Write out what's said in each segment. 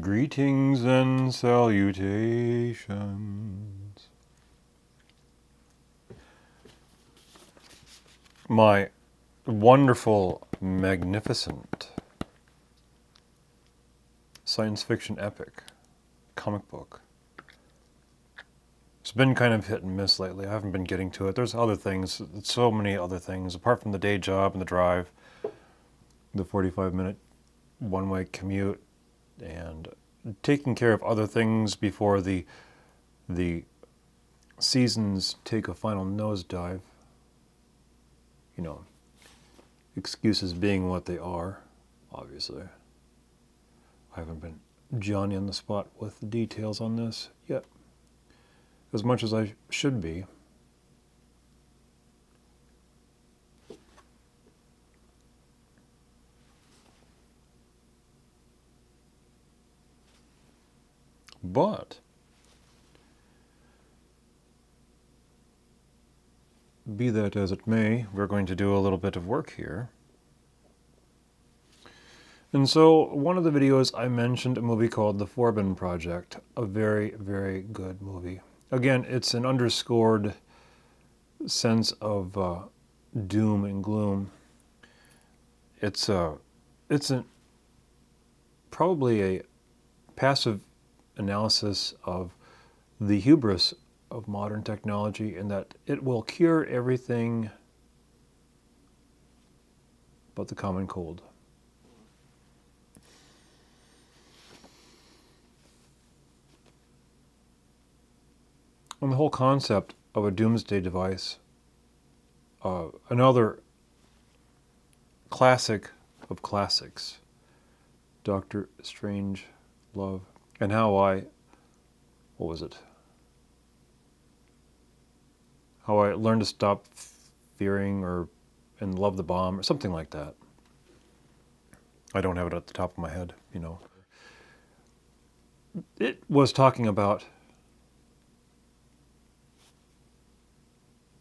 Greetings and salutations. My wonderful, magnificent science fiction epic comic book. It's been kind of hit and miss lately. I haven't been getting to it. There's other things, so many other things, apart from the day job and the drive, the 45-minute one-way commute, and taking care of other things before the seasons take a final nosedive. You know, excuses being what they are, obviously. I haven't been Johnny on the spot with the details on this yet, as much as I should be. But be that as it may, we're going to do a little bit of work here. And so one of the videos I mentioned a movie called The Forbin Project, a very, very good movie. Again, it's an underscored sense of doom and gloom. It's probably a passive analysis of the hubris of modern technology, in that it will cure everything but the common cold. And the whole concept of a doomsday device, another classic of classics, Dr. Strange Love, and how I learned to stop fearing and love the bomb, or something like that. I don't have it at the top of my head, you know. It was talking about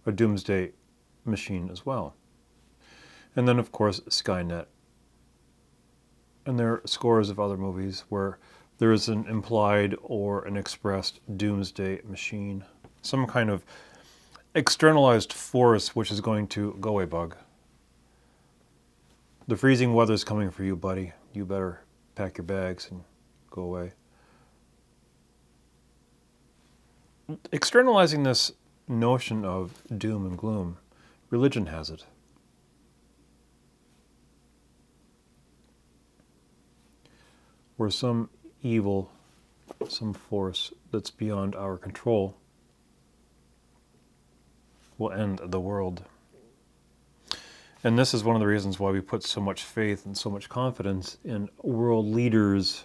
a doomsday machine as well. And then, of course, Skynet. And there are scores of other movies where there is an implied or an expressed doomsday machine. Some kind of externalized force which is going to go away, bug. The freezing weather's coming for you, buddy. You better pack your bags and go away. Externalizing this notion of doom and gloom, religion has it. Where some evil, some force that's beyond our control will end the world. And this is one of the reasons why we put so much faith and so much confidence in world leaders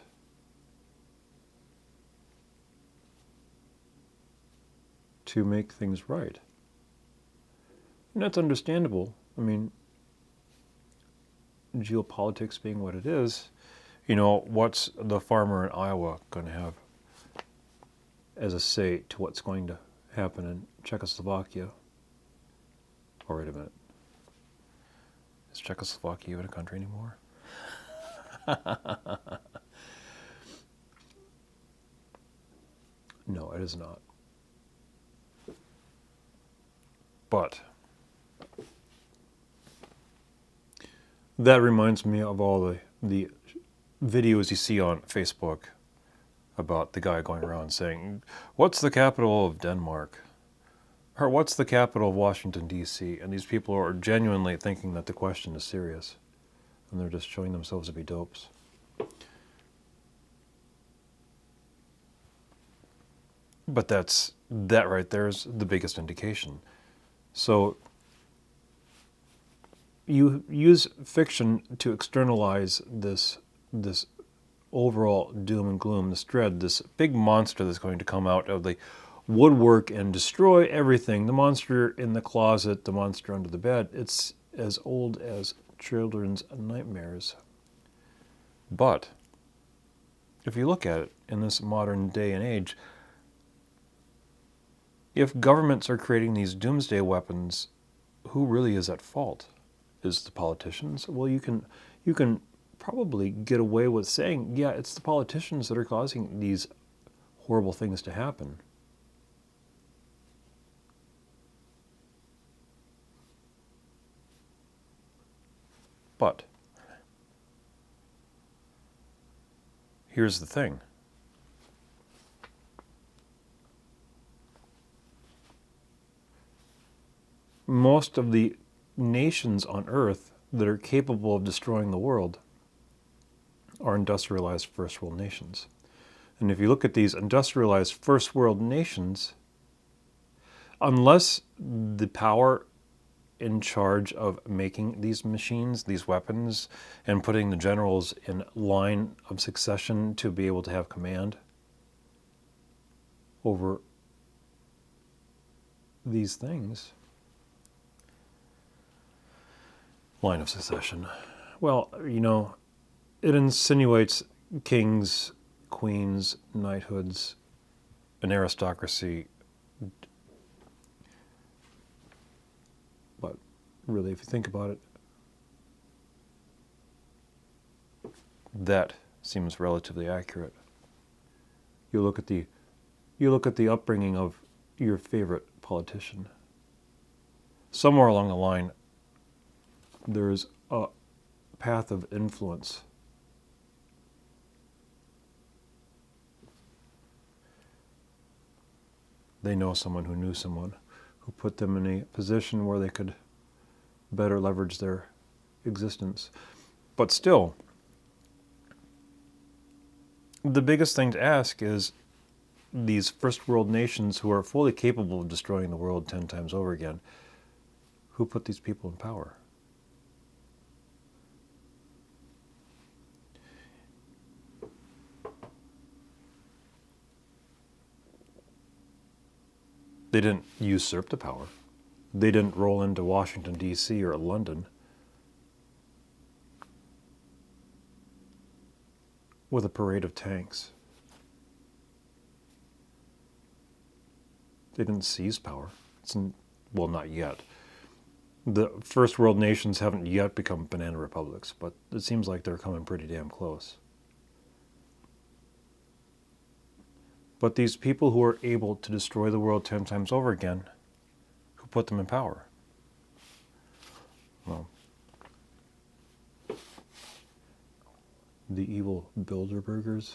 to make things right. And that's understandable. I mean, geopolitics being what it is, you know, what's the farmer in Iowa going to have as a say to what's going to happen in Czechoslovakia? Oh, wait a minute. Is Czechoslovakia even a country anymore? No, it is not. But that reminds me of all the videos you see on Facebook about the guy going around saying, what's the capital of Denmark? Or what's the capital of Washington, D.C.? And these people are genuinely thinking that the question is serious. And they're just showing themselves to be dopes. But that right there is the biggest indication. So you use fiction to externalize this overall doom and gloom, this dread, this big monster that's going to come out of the woodwork and destroy everything. The monster in the closet, the monster under the bed. It's as old as children's nightmares. But if you look at it in this modern day and age, if governments are creating these doomsday weapons, who really is at fault? Is the politicians? Well, you can probably get away with saying, yeah, it's the politicians that are causing these horrible things to happen. But here's the thing. Most of the nations on Earth that are capable of destroying the world are industrialized first world nations. And if you look at these industrialized first world nations, unless the power in charge of making these machines, these weapons, and putting the generals in line of succession to be able to have command over these things, line of succession, well, you know, it insinuates kings, queens, knighthoods, an aristocracy. But really, if you think about it, that seems relatively accurate. You look at the upbringing of your favorite politician. Somewhere along the line, there's a path of influence. They know someone who knew someone who put them in a position where they could better leverage their existence. But still, the biggest thing to ask is these first world nations who are fully capable of destroying the world 10 times over again, who put these people in power? They didn't usurp the power. They didn't roll into Washington, D.C. or London with a parade of tanks. They didn't seize power. Well, not yet. The first world nations haven't yet become banana republics, but it seems like they're coming pretty damn close. But these people who are able to destroy the world 10 times over again, who put them in power? Well, the evil Bilderbergers.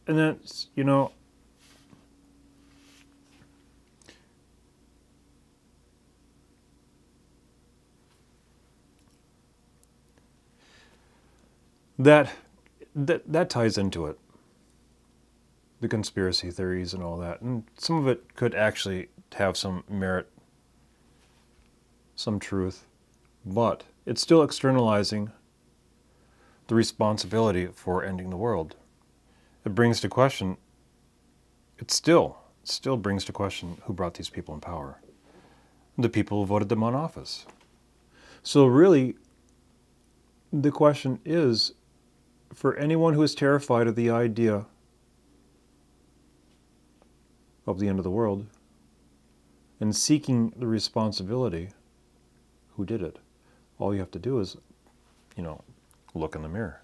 And that's, you know, that ties into it. The conspiracy theories and all that. And some of it could actually have some merit, some truth, but it's still externalizing the responsibility for ending the world. It brings to question, it still brings to question who brought these people in power. The people who voted them on office. So really, the question is, for anyone who is terrified of the idea of the end of the world and seeking the responsibility, who did it? All you have to do is, you know, look in the mirror.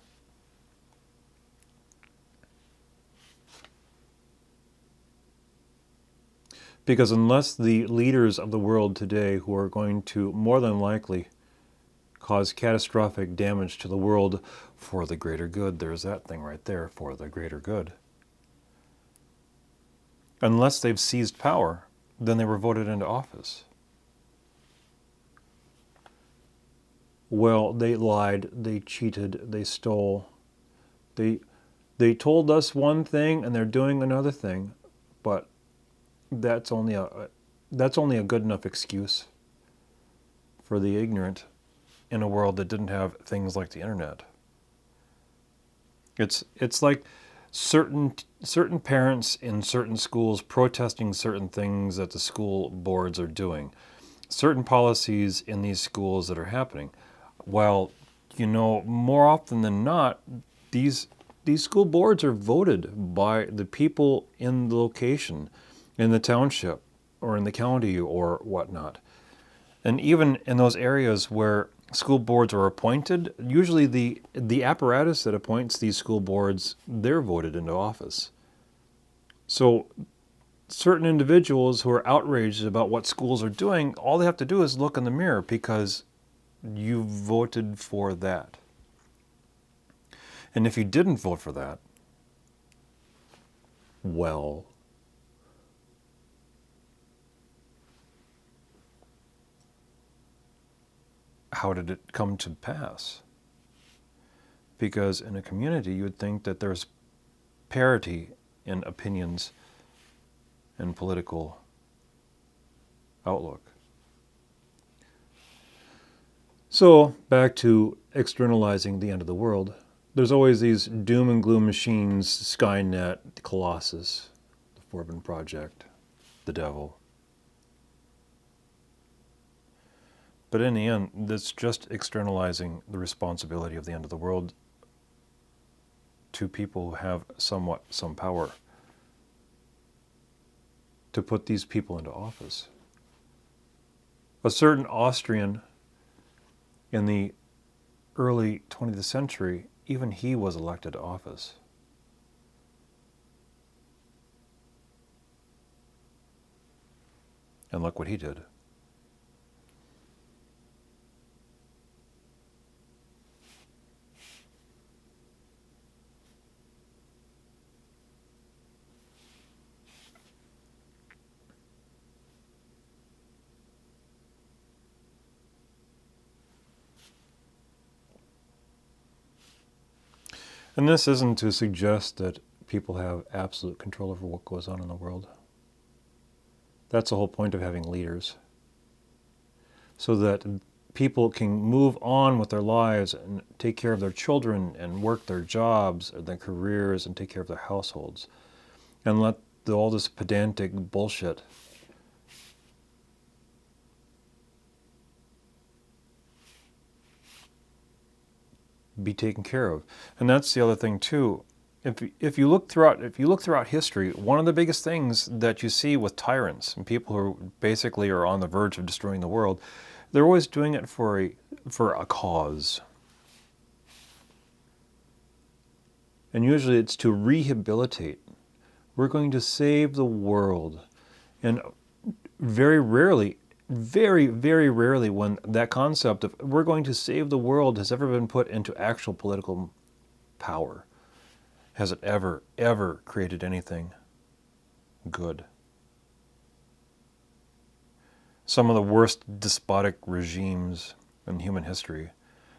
Because unless the leaders of the world today, who are going to more than likely cause catastrophic damage to the world for the greater good, there's that thing right there, for the greater good. Unless they've seized power, then they were voted into office. Well, they lied, they cheated, they stole. They told us one thing and they're doing another thing, but that's only a good enough excuse for the ignorant in a world that didn't have things like the internet. It's like certain parents in certain schools protesting certain things that the school boards are doing, certain policies in these schools that are happening. Well, you know, more often than not, these school boards are voted by the people in the location, in the township, or in the county or whatnot. And even in those areas where school boards are appointed, usually the apparatus that appoints these school boards, they're voted into office. So certain individuals who are outraged about what schools are doing, all they have to do is look in the mirror because you voted for that. And if you didn't vote for that, well, how did it come to pass? Because in a community, you would think that there's parity in opinions and political outlook. So, back to externalizing the end of the world. There's always these doom and gloom machines, Skynet, the Colossus, the Forbin Project, the devil. But in the end, that's just externalizing the responsibility of the end of the world to people who have some power to put these people into office. A certain Austrian in the early 20th century, even he was elected to office. And look what he did. And this isn't to suggest that people have absolute control over what goes on in the world. That's the whole point of having leaders. So that people can move on with their lives and take care of their children and work their jobs or their careers and take care of their households. And let all this pedantic bullshit be taken care of. And that's the other thing too. If you look throughout history, one of the biggest things that you see with tyrants and people who basically are on the verge of destroying the world, they're always doing it for a cause. And usually it's to rehabilitate. We're going to save the world. And very rarely, very, very rarely when that concept of we're going to save the world has ever been put into actual political power. Has it ever, ever created anything good? Some of the worst despotic regimes in human history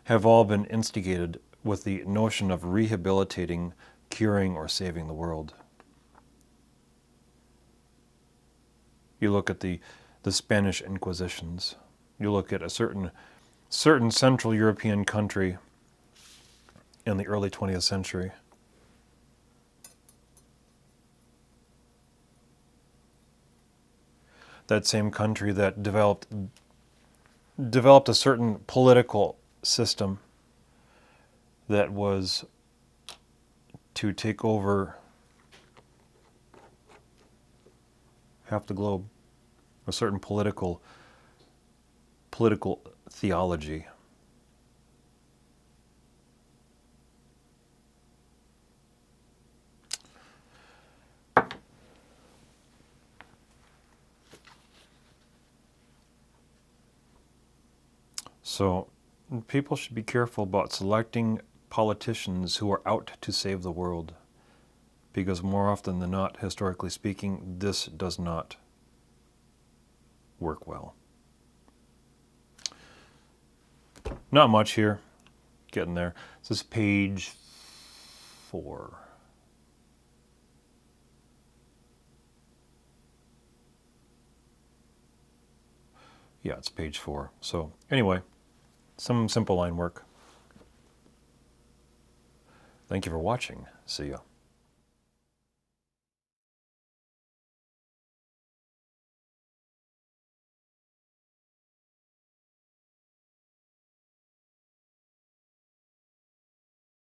have all been instigated with the notion of rehabilitating, curing, or saving the world. You look at the Spanish Inquisitions. You look at a certain Central European country in the early 20th century. That same country that developed a certain political system that was to take over half the globe, a certain political theology. So people should be careful about selecting politicians who are out to save the world, because more often than not, historically speaking, this does not work well. Not much here. Getting there. This is page 4. Yeah, it's page 4. So anyway, some simple line work. Thank you for watching. See ya.